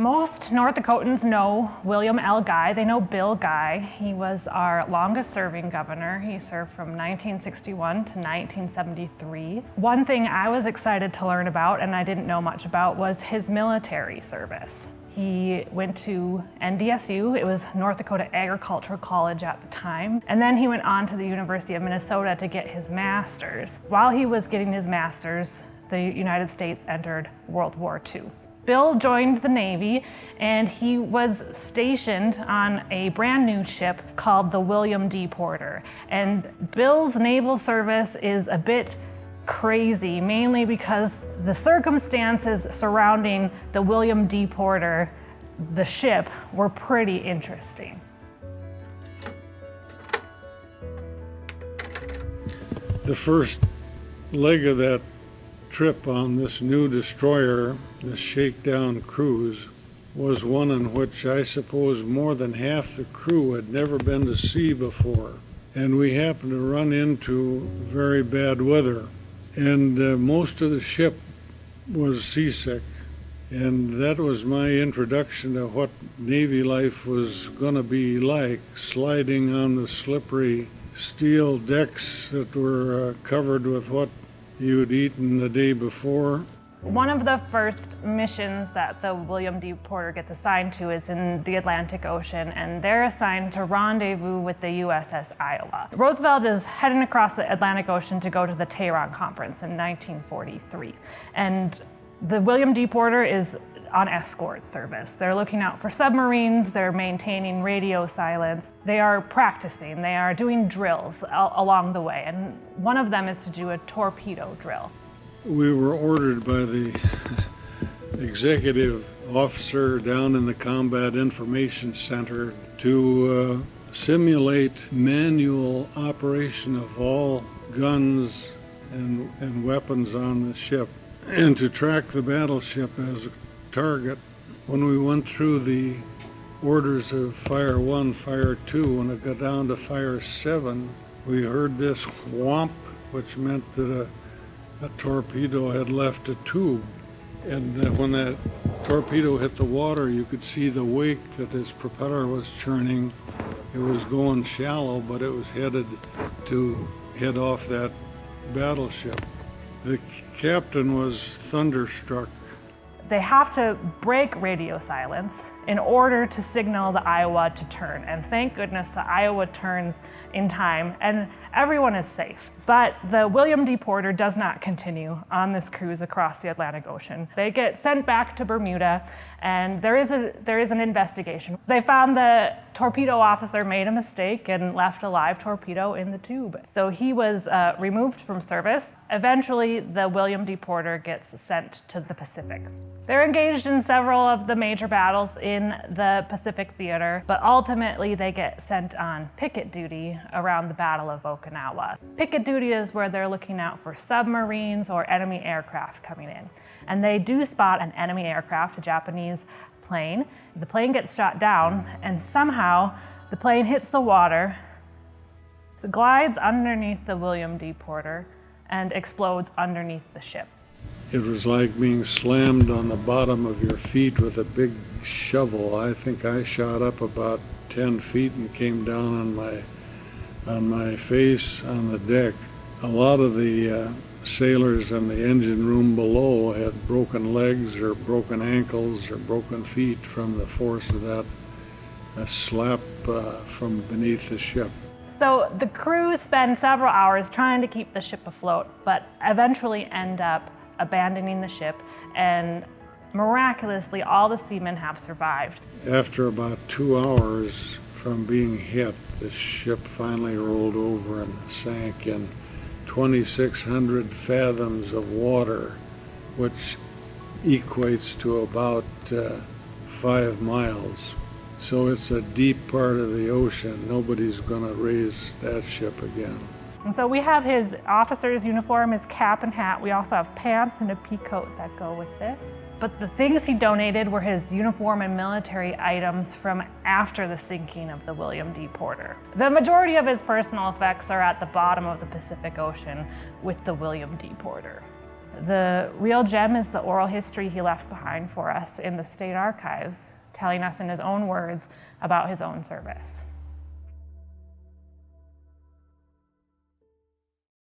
Most North Dakotans know William L. Guy. They know Bill Guy. He was our longest serving governor. He served from 1961 to 1973. One thing I was excited to learn about, and I didn't know much about, was his military service. He went to NDSU, it was North Dakota Agricultural College at the time, and then he went on to the University of Minnesota to get his master's. While he was getting his master's, the United States entered World War II. Bill joined the Navy, and he was stationed on a brand new ship called the William D. Porter. And Bill's naval service is a bit crazy, mainly because the circumstances surrounding the William D. Porter, the ship, were pretty interesting. The first leg of that trip on this new destroyer, this shakedown cruise, was one in which I suppose more than half the crew had never been to sea before. And we happened to run into very bad weather. And most of the ship was seasick. And that was my introduction to what Navy life was going to be like, sliding on the slippery steel decks that were covered with what you'd eaten the day before. One of the first missions that the William D. Porter gets assigned to is in the Atlantic Ocean, and they're assigned to rendezvous with the USS Iowa. Roosevelt is heading across the Atlantic Ocean to go to the Tehran Conference in 1943, and the William D. Porter is on escort service. They're looking out for submarines, they're maintaining radio silence, they are practicing, they are doing drills along the way, and one of them is to do a torpedo drill. We were ordered by the executive officer down in the Combat Information Center to simulate manual operation of all guns and weapons on the ship, and to track the battleship as a target. When we went through the orders of fire 1, fire 2, when it got down to fire 7, we heard this whomp, which meant that a torpedo had left a tube. And when that torpedo hit the water, you could see the wake that his propeller was churning. It was going shallow, but it was headed to head off that battleship. The captain was thunderstruck. They have to break radio silence in order to signal the Iowa to turn. And thank goodness the Iowa turns in time and everyone is safe. But the William D. Porter does not continue on this cruise across the Atlantic Ocean. They get sent back to Bermuda, and there is an investigation. They found the torpedo officer made a mistake and left a live torpedo in the tube. So he was removed from service. Eventually, the William D. Porter gets sent to the Pacific. They're engaged in several of the major battles in the Pacific theater, but ultimately they get sent on picket duty around the Battle of Okinawa. Picket duty is where they're looking out for submarines or enemy aircraft coming in. And they do spot an enemy aircraft, a Japanese plane. The plane gets shot down, and somehow the plane hits the water, glides underneath the William D. Porter, and explodes underneath the ship. It was like being slammed on the bottom of your feet with a big shovel. I think I shot up about 10 feet and came down on my face on the deck. A lot of the sailors in the engine room below had broken legs or broken ankles or broken feet from the force of that slap from beneath the ship. So the crew spend several hours trying to keep the ship afloat, but eventually end up abandoning the ship, and miraculously all the seamen have survived. After about 2 hours from being hit, the ship finally rolled over and sank in 2,600 fathoms of water, which equates to about 5 miles. So it's a deep part of the ocean. Nobody's going to raise that ship again. And so we have his officer's uniform, his cap and hat. We also have pants and a pea coat that go with this. But the things he donated were his uniform and military items from after the sinking of the William D. Porter. The majority of his personal effects are at the bottom of the Pacific Ocean with the William D. Porter. The real gem is the oral history he left behind for us in the state archives, telling us in his own words about his own service.